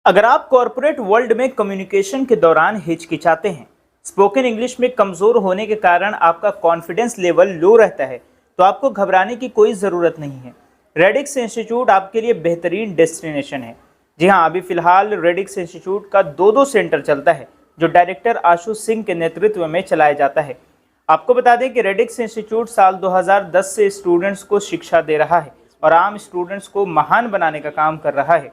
अगर आप corporate world में कम्युनिकेशन के दौरान हिचकिचाते हैं, स्पोकन इंग्लिश में कमज़ोर होने के कारण आपका कॉन्फिडेंस लेवल लो रहता है, तो आपको घबराने की कोई ज़रूरत नहीं है। रेडिक्स इंस्टीट्यूट आपके लिए बेहतरीन डेस्टिनेशन है। जी हाँ, अभी फ़िलहाल रेडिक्स इंस्टीट्यूट का दो सेंटर चलता है, जो डायरेक्टर आशु सिंह के नेतृत्व में चलाया जाता है। आपको बता दें कि रेडिक्स इंस्टीट्यूट साल 2010 से स्टूडेंट्स को शिक्षा दे रहा है और आम स्टूडेंट्स को महान बनाने का काम कर रहा है।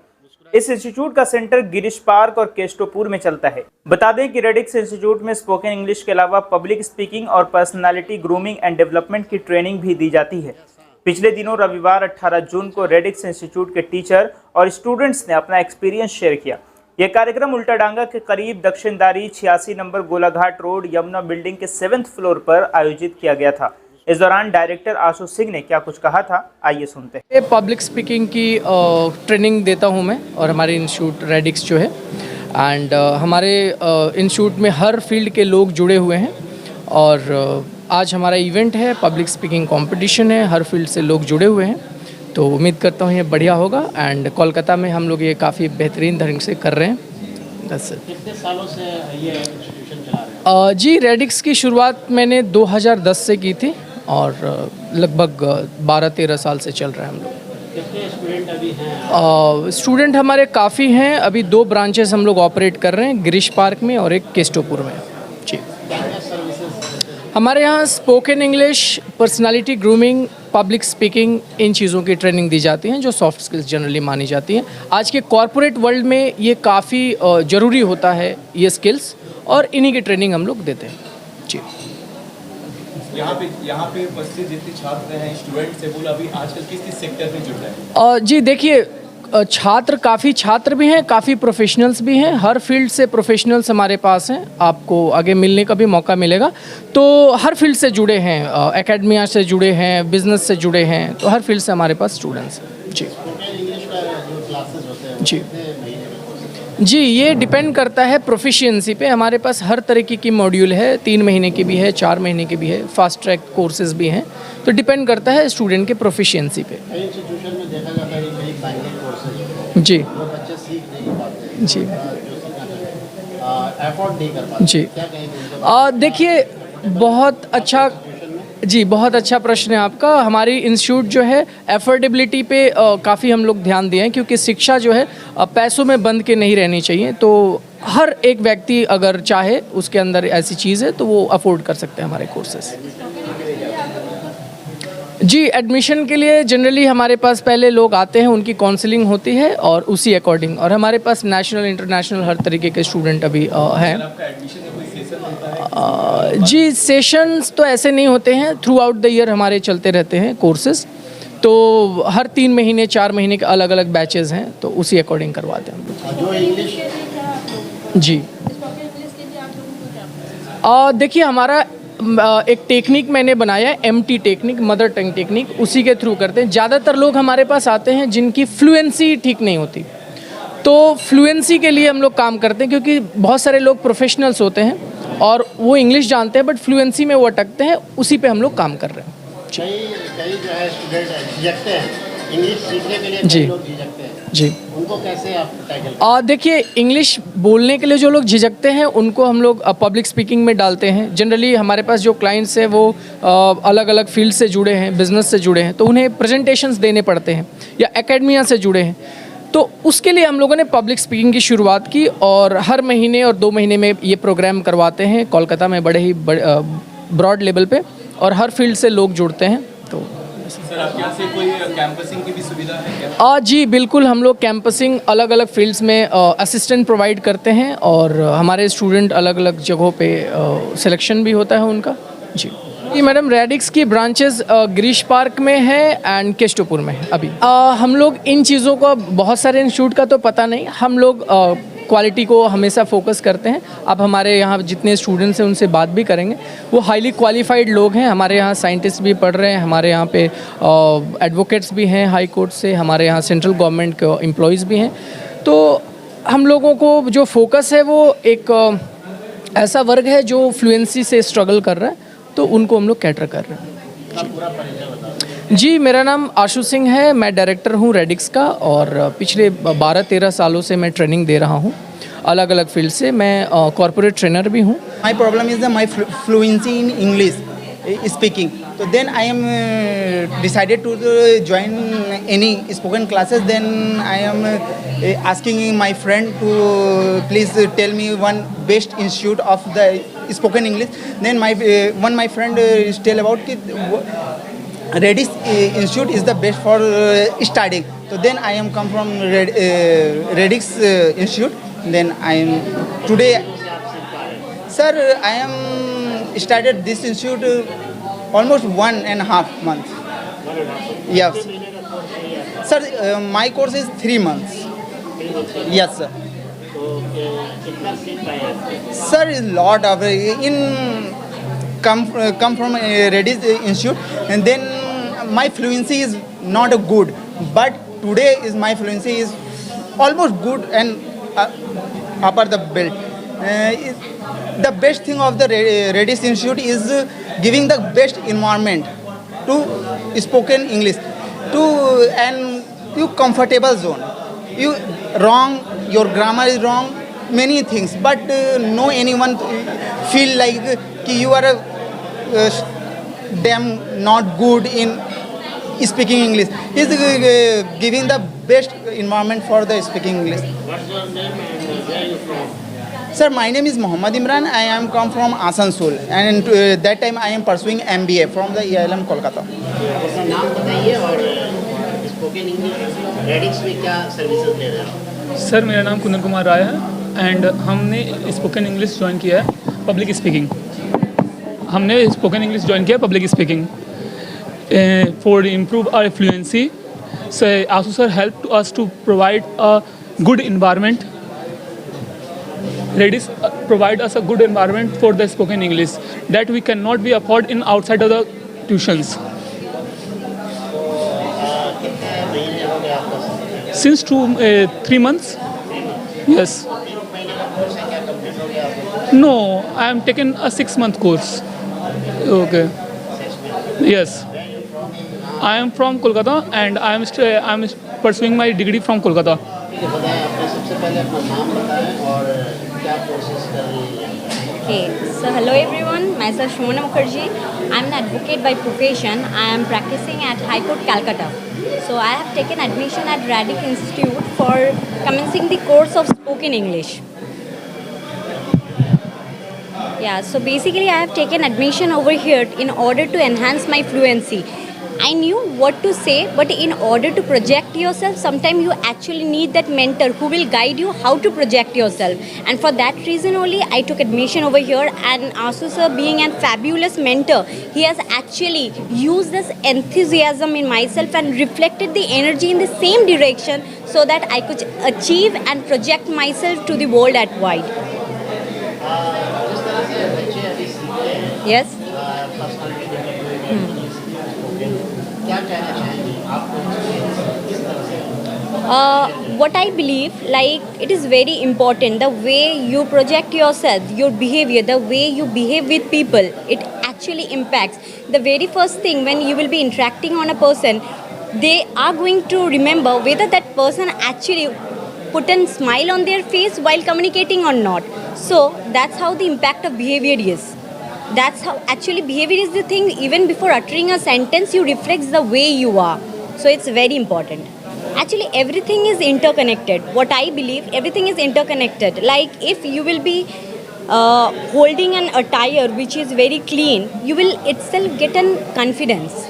इस इंस्टीट्यूट का सेंटर गिरीश पार्क और केस्टोपुर में चलता है। बता दें कि रेडिक्स इंस्टीट्यूट में स्पोकन इंग्लिश के अलावा पब्लिक स्पीकिंग और पर्सनालिटी ग्रूमिंग एंड डेवलपमेंट की ट्रेनिंग भी दी जाती है। पिछले दिनों रविवार 18 जून को रेडिक्स इंस्टीट्यूट के टीचर और स्टूडेंट्स ने अपना एक्सपीरियंस शेयर किया। यह कार्यक्रम उल्टाडांगा के करीब दक्षिणदारी 86 number Golaghat road Yamuna building के 7th फ्लोर पर आयोजित किया गया था। इस दौरान डायरेक्टर आशु सिंह ने क्या कुछ कहा था, आइए सुनते हैं। पब्लिक स्पीकिंग की ट्रेनिंग देता हूं मैं और हमारे इंस्टीट्यूट रेडिक्स जो है एंड हमारे इंस्टीट्यूट में हर फील्ड के लोग जुड़े हुए हैं और आज हमारा इवेंट है, पब्लिक स्पीकिंग कंपटीशन है, हर फील्ड से लोग जुड़े हुए हैं, तो उम्मीद करता हूँ ये बढ़िया होगा। एंड कोलकाता में हम लोग ये काफ़ी बेहतरीन ढंग से कर रहे हैं। कितने सालों से ये इंस्टीट्यूशन चला रहे हैं? जी, रेडिक्स की शुरुआत मैंने 2010 से की थी और लगभग 12-13 साल से चल रहा है हम लोग। कितने स्टूडेंट अभी हैं? स्टूडेंट हमारे काफ़ी हैं। अभी 2 ब्रांचेस हम लोग ऑपरेट कर रहे हैं, गिरीश पार्क में और एक केस्टोपुर में। जी, हमारे यहाँ spoken English, personality grooming, public speaking, इन चीज़ों की ट्रेनिंग दी जाती हैं जो सॉफ्ट स्किल्स जनरली मानी जाती हैं। आज के कॉरपोरेट वर्ल्ड में ये काफ़ी ज़रूरी होता है ये स्किल्स, और इन्हीं की ट्रेनिंग हम लोग देते हैं। जी, यहाँ पे उपस्थित जितने छात्र हैं, स्टूडेंट्स हैं, वो अभी आजकल किस सेक्टर में जुड़ रहे हैं? जी देखिए, काफ़ी छात्र भी हैं, काफ़ी प्रोफेशनल्स भी हैं। हर फील्ड से प्रोफेशनल्स हमारे पास हैं, आपको आगे मिलने का भी मौका मिलेगा। तो हर फील्ड से जुड़े हैं, एकेडमिया से जुड़े हैं, बिजनेस से जुड़े हैं, तो हर फील्ड से हमारे पास स्टूडेंट्स हैं। जी इंग्लिश का जो क्लासेस होते हैं जी जी, ये डिपेंड करता है प्रोफिशिएंसी पे। हमारे पास हर तरीके की मॉड्यूल है, 3 महीने की भी है, 4 महीने की भी है, फास्ट ट्रैक कोर्सेज भी हैं, तो डिपेंड करता है स्टूडेंट के प्रोफिशिएंसी पे। कई इंस्टीट्यूशन में देखा जाता है कि कई बैंकिंग कोर्सेज जी वो बच्चे सीख नहीं पाते, जी एफोर्ड नहीं कर पाते। जी, क्या कहेंगे? देखिए, बहुत अच्छा प्रश्न है आपका। हमारी इंस्टीट्यूट जो है एफोर्डेबिलिटी पे काफ़ी हम लोग ध्यान दिए हैं, क्योंकि शिक्षा जो है पैसों में बंद के नहीं रहनी चाहिए। तो हर एक व्यक्ति अगर चाहे, उसके अंदर ऐसी चीज़ है, तो वो अफोर्ड कर सकते हैं हमारे कोर्सेस। जी, एडमिशन के लिए जनरली हमारे पास पहले लोग आते हैं, उनकी काउंसलिंग होती है और उसी अकॉर्डिंग, और हमारे पास नेशनल इंटरनेशनल हर तरीके के स्टूडेंट अभी हैं। जी, सेशंस तो ऐसे नहीं होते हैं, थ्रू आउट द ईयर हमारे चलते रहते हैं कोर्सेज। तो हर 3 महीने 4 महीने के अलग अलग बैचेस हैं, तो उसी अकॉर्डिंग करवाते हैं हम लोग। जो इंग्लिश जी, देखिए, हमारा एक टेक्निक मैंने बनाया है, MT technique, mother tongue technique, उसी के थ्रू करते हैं। ज़्यादातर लोग हमारे पास आते हैं जिनकी फ्लुएंसी ठीक नहीं होती, तो फ्लुएंसी के लिए हम लोग काम करते हैं, क्योंकि बहुत सारे लोग प्रोफेशनल्स होते हैं और वो इंग्लिश जानते हैं बट फ्लुएंसी में वो अटकते हैं, उसी पे हम लोग काम कर रहे हैं। कई जो है स्टूडेंट झिझकते हैं इंग्लिश सीखने के लिए, जी कई लोग झिझकते हैं, जी। उनको कैसे आप टैकल? देखिए, इंग्लिश बोलने के लिए जो लोग झिझकते हैं, उनको हम लोग पब्लिक स्पीकिंग में डालते हैं। जनरली हमारे पास जो क्लाइंट्स हैं वो अलग अलग फील्ड से जुड़े हैं, बिजनेस से जुड़े हैं, तो उन्हें प्रेजेंटेशंस देने पड़ते हैं, या एकेडमिया से जुड़े हैं, तो उसके लिए हम लोगों ने पब्लिक स्पीकिंग की शुरुआत की और हर महीने और 2 महीने में ये प्रोग्राम करवाते हैं कोलकाता में, बड़े ही ब्रॉड लेवल पे, और हर फील्ड से लोग जुड़ते हैं। तो सर, आपके यहाँ से कोई कैंपसिंग की भी सुविधा है क्या? जी बिल्कुल, हम लोग कैंपसिंग अलग अलग फील्ड्स में असिस्टेंट प्रोवाइड करते हैं, और हमारे स्टूडेंट अलग अलग जगहों पे सिलेक्शन भी होता है उनका। जी जी मैडम, रेडिक्स की ब्रांचेस गिरीश पार्क में है एंड केस्टोपुर में है। अभी हम लोग इन चीज़ों को, बहुत सारे इंस्टीट्यूट का तो पता नहीं, हम लोग क्वालिटी को हमेशा फोकस करते हैं। अब हमारे यहाँ जितने स्टूडेंट्स हैं उनसे बात भी करेंगे, वो हाईली क्वालिफाइड लोग हैं। हमारे यहाँ साइंटिस्ट भी पढ़ रहे हैं, हमारे यहाँ पे एडवोकेट्स भी हैं हाई कोर्ट से, हमारे यहाँ सेंट्रल गवर्नमेंट के एम्प्लॉयज़ भी हैं। तो हम लोगों को जो फोकस है वो एक ऐसा वर्ग है जो फ्लुएंसी से स्ट्रगल कर रहा है, तो उनको हम लोग कैटर कर रहे हैं। जी, मेरा नाम आशु सिंह है, मैं डायरेक्टर हूँ रेडिक्स का और पिछले 12-13 सालों से मैं ट्रेनिंग दे रहा हूँ अलग अलग फील्ड से। मैं कॉर्पोरेट ट्रेनर भी हूँ। My problem is that my fluency in English speaking. So then I am decided to join any spoken classes. Then I am asking my friend to please tell me one best institute of the spoken English. Then my friend tell about it. Redis Institute is the best for studying. So then I am come from Redis Institute. Then I am today. Sir, I am started this institute almost 1.5 months. Yes. Sir, my course is 3 months. Yes, sir. कितना सीख पाए आप? Sir, is lot of come from Redis Institute, and then my fluency is not good, but today is my fluency is almost good and upper the belt. The best thing of the Redis Institute is giving the best environment to spoken English, to and you comfortable zone. You wrong, your grammar is wrong, many things, but no anyone feel like you are damn not good in speaking English. He is giving the best environment for the speaking English. What's your name and where are you from? Sir, my name is Mohammad Imran. I am come from Asansol, and that time I am pursuing MBA from the EILM Kolkata. अपना नाम बताइए और spoken English radix में क्या services दे रहे हो? Sir, मेरा नाम कुंदन कुमार राय है एंड हमने स्पोकन इंग्लिश ज्वाइन किया है पब्लिक स्पीकिंग। हमने स्पोकन इंग्लिश ज्वाइन किया public speaking for improve our fluency. So Ashu sir help to us to provide a good environment. Redis provide us a good environment for the spoken English that we cannot be afford in outside of the tuitions. कितने महीने हो गए आपका? Since 3 months. Yes. 3 महीने का course है, क्या complete हो गया आपका? No, I am taken a 6-month course. Okay. Yes. I am from Kolkata and I am pursuing my degree from Kolkata. ठीक है, बताएं आपने सबसे पहले अपना नाम बताएं और क्या कोर्सेज कर रही हैं? Okay, so hello everyone, myself Shomana Mukherjee. I'm an advocate by profession. I am practicing at High Court, Calcutta. So I have taken admission at Radic Institute for commencing the course of spoken English. Yeah, so basically I have taken admission over here in order to enhance my fluency. I knew what to say, but in order to project yourself, sometimes you actually need that mentor who will guide you how to project yourself. And for that reason only, I took admission over here. And Asu sir, being a fabulous mentor, he has actually used this enthusiasm in myself and reflected the energy in the same direction so that I could achieve and project myself to the world at wide. जिस तरह से बच्चे अभी सीखते हैं Yes. Personality development क्या कहना चाहेंगे आपको किस तरह से? What I believe, like, it is very important the way you project yourself, your behavior, the way you behave with people, it actually impacts. The very first thing when you will be interacting on a person, they are going to remember whether that person actually put a smile on their face while communicating or not. So that's how the impact of behavior is. That's how actually behavior is the thing. Even before uttering a sentence, you reflect the way you are. So it's very important. Actually, everything is interconnected. What I believe, everything is interconnected. Like if you will be holding an attire which is very clean, you will itself get an confidence.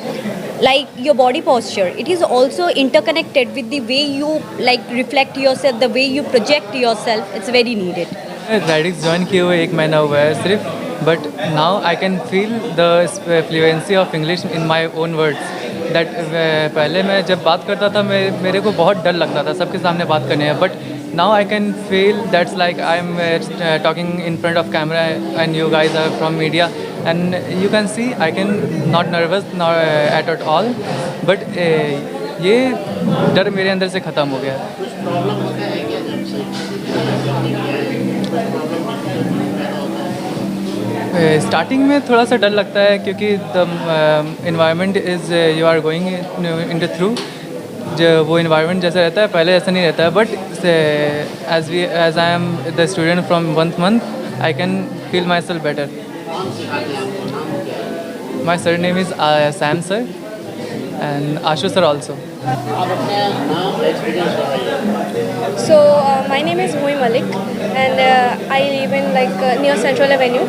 Like your body posture, it is also interconnected with the way you like reflect yourself, the way you project yourself. It's very needed. Radix join किए हुए 1 महीना हुआ है सिर्फ, but now I can feel the fluency of English in my own words that पहले मैं जब बात करता था मेरे को बहुत डर लगता था सबके सामने बात करने में, but now I can feel that's like I am talking in front of camera and you guys are from media and you can see I can not nervous at all, but ये डर मेरे अंदर से ख़त्म हो गया। कुछ problem होता है क्या जब से प्रॉब्लम पैदा होता है? स्टार्टिंग में थोड़ा सा डर लगता है क्योंकि the environment is you are going in through जो वो इन्वायरमेंट जैसा रहता है पहले ऐसा नहीं रहता है, but as I am the student from 1 month I can feel myself better. कौन सिखाते हैं आपको, नाम क्या है? My sir name is Sam sir and Ashu sir also. आप अपना नाम एक्सपीरियंस बताइए. So my name is Moy Malik and I live in near Central Avenue.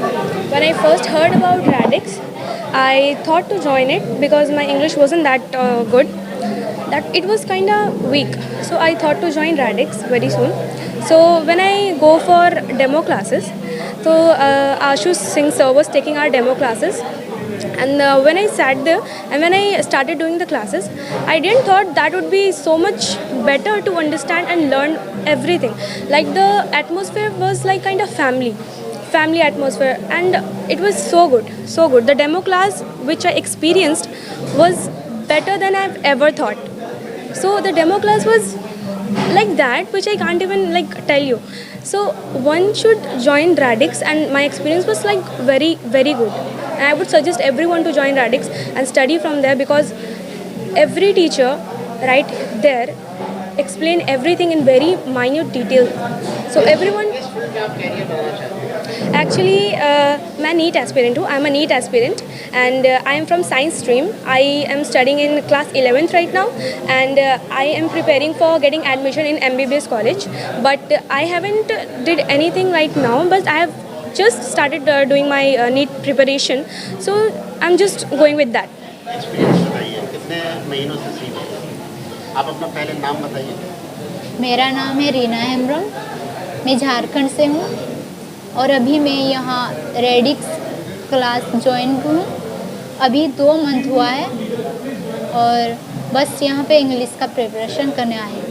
When I first heard about Radix, I thought to join it because my English wasn't that good. That it was kind of weak. So I thought to join Radix very soon. So when I go for demo classes, so Ashush Singh sir was taking our demo classes. And when I sat there and when I started doing the classes, I didn't thought that would be so much better to understand and learn everything. Like the atmosphere was like kind of family atmosphere, and it was so good, so good. The demo class which I experienced was better than I've ever thought. So the demo class was like that, which I can't even tell you. So one should join Radix, and my experience was very, very good. And I would suggest everyone to join Radix and study from there because every teacher right there explain everything in very minute detail. So everyone. किस field में आप career बनाना चाहते हैं? Actually, मैं NEET aspirant हूँ. I'm a NEET aspirant and I am from science stream. I am studying in class 11th right now and I am preparing for getting admission in MBBS college. But I haven't did anything right now. But I have just started doing my NEET preparation. So I'm just going with that. Experience बताइए, कितने महीनों से सीख रहे हैं? आप अपना पहले नाम बताइए. मेरा नाम है रीना हेम्ब्रम. मैं झारखंड से हूँ और अभी मैं यहाँ रेडिक्स क्लास ज्वाइन हूँ. अभी 2 मंथ हुआ है और बस यहाँ पे इंग्लिश का प्रिपरेशन करने आई हूँ.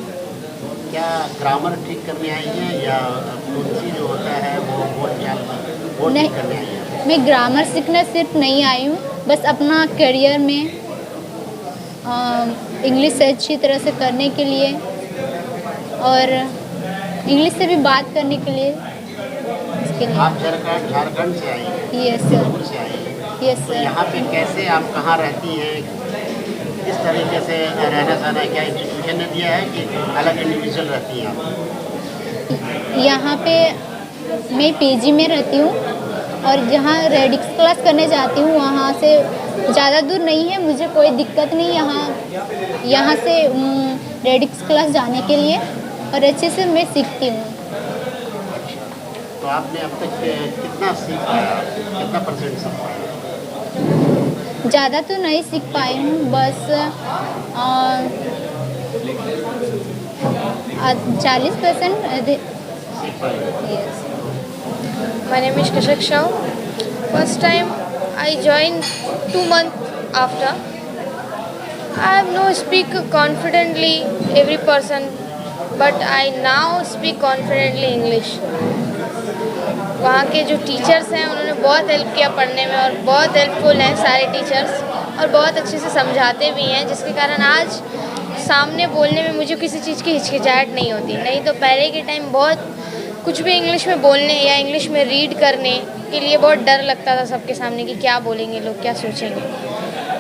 क्या ग्रामर ठीक करने आई हैं या फ्लुएंसी जो होता है वो ठीक करने आई हैं? मैं ग्रामर सीखने सिर्फ नहीं आई हूँ, बस अपना करियर में इंग्लिश से अच्छी तरह से करने के लिए और इंग्लिश से भी बात करने के लिए. इसके लिए आप झारखंड से आई हैं? Yes sir. दूर से आई हैं? यस तो सर. यहाँ पे कैसे, आप कहाँ रहती हैं, किस तरीके से रहना सहना, क्या इंस्टीट्यूशन ने दिया है कि अलग इंडिविजुअल रहती हैं आप? यहाँ पे मैं पीजी में रहती हूँ और जहाँ रेडिक्स क्लास करने जाती हूँ वहाँ से ज़्यादा दूर नहीं है, मुझे कोई दिक्कत नहीं यहाँ से रेडिक्स क्लास जाने के लिए और अच्छे से मैं सीखती हूँ. तो आपने अब तक कितना सीख पाया, कितना परसेंट सीख पाया? ज़्यादा तो नहीं सीख पाई हूँ, बस 40%. सीख पाए. Yes. My name is Kashak Shah. First time I joined 2 months after. I have no speak confidently every person, but I now speak confidently English. वहाँ के जो टीचर्स हैं उन्होंने बहुत हेल्प किया पढ़ने में और बहुत हेल्पफुल हैं सारे टीचर्स और बहुत अच्छे से समझाते भी हैं, जिसके कारण आज सामने बोलने में मुझे किसी चीज़ की हिचकिचाहट नहीं होती. नहीं तो पहले के टाइम बहुत कुछ भी इंग्लिश में बोलने या इंग्लिश में रीड करने के लिए बहुत डर लगता था सबके सामने कि क्या बोलेंगे लोग, क्या सोचेंगे.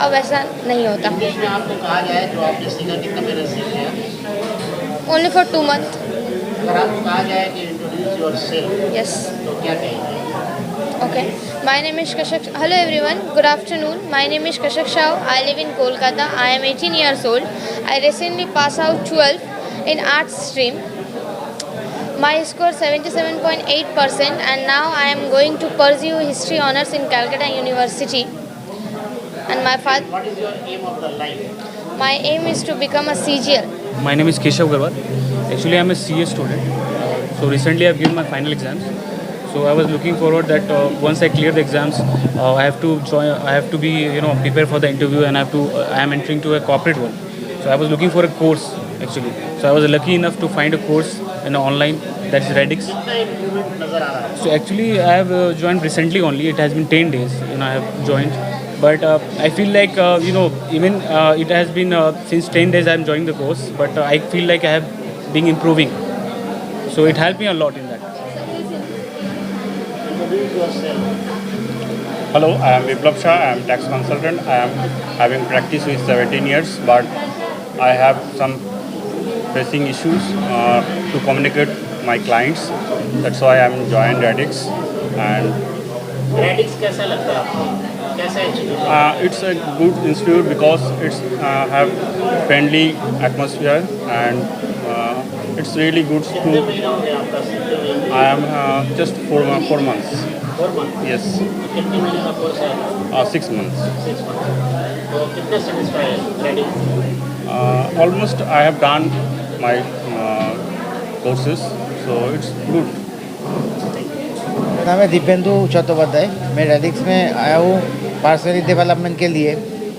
अब ऐसा नहीं होता. इंग्लिश में आपको कहा जाए जो आपने सीखा, कितना महीने सीख लिया? Only for 2 months. अगर आपको कहा जाए कि इंट्रोड्यूस योरसेल्फ, Yes. तो क्या कहेंगे? Okay. My name is Kashak. Hello everyone. Good afternoon. My name is Kashak Shah. I live in Kolkata. I am 18 years old. I recently passed out 12 in arts stream. My score 77.8% and now I am going to pursue history honors in Calcutta University. And my father. What is your aim of the life? My aim is to become a CGL. My name is Keshav Garwal. Actually, I am a CA student. So recently, I have given my final exams. So I was looking forward that once I clear the exams, I have to join. I have to be, prepare for the interview, and I am entering to a corporate one. So I was looking for a course actually. So I was lucky enough to find a course in online, that's Radix. कितना improvement नज़र आ रहा है? So actually, I have joined recently only. It has been 10 days, I have joined. But I feel like, even it has been since 10 days I am joining the course. But I feel like I have been improving. So it helped me a lot in that. Introduce yourself. Hello, I am Biplab Shah. I am tax consultant. I am having practice with 17 years, but I have some facing issues to communicate my clients. That's why I am joined Radix, and radix कैसा लगता है आपको, कैसा institute? it's a good institute because it's have friendly atmosphere and it's really good कितने to. महीने हो गए आपका सीखते हुए? I am just 4 months. 4 month? Yes, कितने महीने का कोर्स है? 6 months. 6 मंथ। तो कितने सेटिस्फाई है radix? Almost I have done my courses, so it's good. मेरा नाम है दीपेंदु चट्टोपाध्याय। मैं रेडिक्स में आया हूँ पर्सनैलिटी डेवलपमेंट के लिए।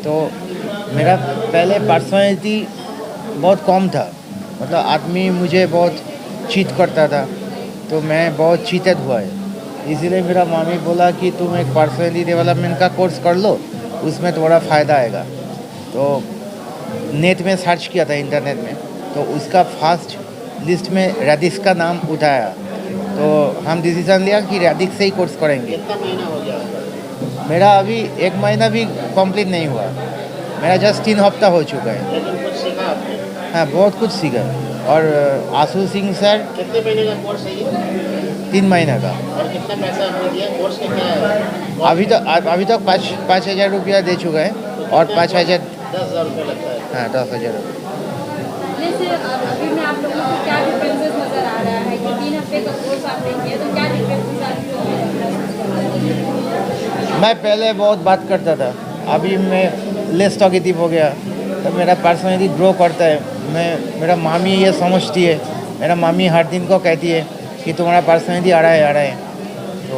तो मेरा पहले पर्सनैलिटी बहुत कम था, मतलब आदमी मुझे बहुत चीट करता था, तो मैं बहुत चीटेड हुआ है। इसीलिए मेरा मामी बोला कि तुम एक पर्सनैलिटी डेवलपमेंट का कोर्स कर लो, उसमें थोड़ा फ़ायदा आएगा। तो नेट में सर्च किया था, इंटरनेट में, तो उसका फर्स्ट लिस्ट में रेडिक्स का नाम उठाया। तो हम डिसीजन लिया कि रेडिक्स से ही कोर्स करेंगे। कितना महीना हो गया? मेरा अभी 1 महीना भी कंप्लीट नहीं हुआ, मेरा जस्ट 3 हफ्ता हो चुका है। लेकिन कुछ सीखा आपने? हाँ, बहुत कुछ सीखा। और आशु सिंह सर कितने महीने का कोर्स है ये? 3 महीने का। और कितना पैसा आपने दिया? कोर्स का क्या है? अभी तक 5,000 रुपया दे चुका है, और 5,000 10,000 रुपये लगता है। हाँ 10,000 रुपये। जैसे अभी में आप लोगों को क्या डिफरेंसेस नज़र आ रहा है कि 3 हफ्ते का कोर्स आपने किया, तो क्या डिफरेंसेस आपको मैं पहले बहुत बात करता था, अभी मैं लेस टॉकेटिव हो गया, तो मेरा पर्सनैलिटी ग्रो करता है। मेरा मामी ये समझती है, मेरा मामी हर दिन को कहती है कि तुम्हारा पर्सनैलिटी आ रहा है। तो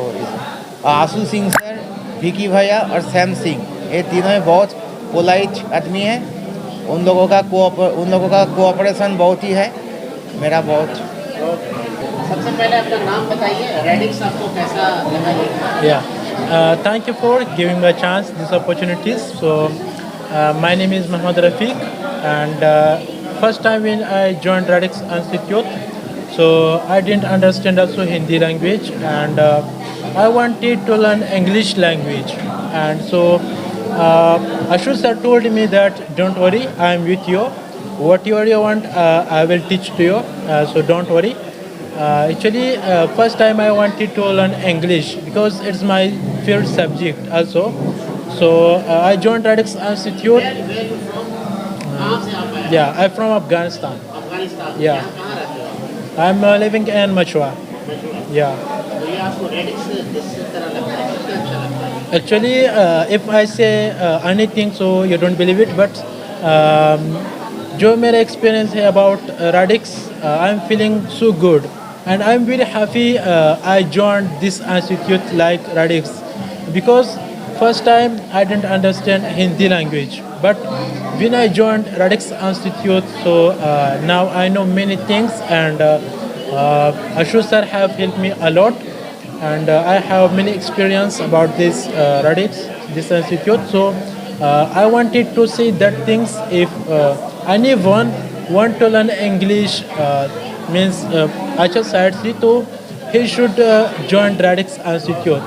आशु सिंह सर, विकी भैया और सैम सिंह, ये तीनों बहुत पोलाइट आदमी हैं। उन लोगों का कोऑपरेशन बहुत ही है, मेरा बहुत। सबसे पहले अपना नाम बताइए, रेडिक्स आपको कैसा लगा? Yeah, thank you for giving me a chance, these opportunities. So, my name is Muhammad Rafiq, and first time when I joined Radix Institute, so I didn't understand also Hindi language, and I wanted to learn English language, and so Ashu sir told me that don't worry, I am with you. Whatever you want, I will teach to you. So don't worry. Actually, first time I wanted to learn English because it's my favorite subject also. So I joined Radix Institute. Where are you from? कहाँ से आप आए? Yeah, I'm from Afghanistan. Afghanistan. Yeah. यहाँ कहाँ रहते हो? I'm living in Machua. Yeah. तो ये आपको रेडिक्स किस तरह लगता है, कितना अच्छा लगता है? Actually, if I say anything, so you don't believe it, but जो मेरा experience है about Radix, I'm feeling so good, and I'm very happy I joined this institute like Radix, because first time I didn't understand Hindi language, but when I joined Radix Institute, so now I know many things, and Ashu sir have helped me a lot. And I have many experience about this Radix, this institute. So I wanted to say that things, if anyone want to learn English, means अच्छा side से, तो he should join Radix Institute.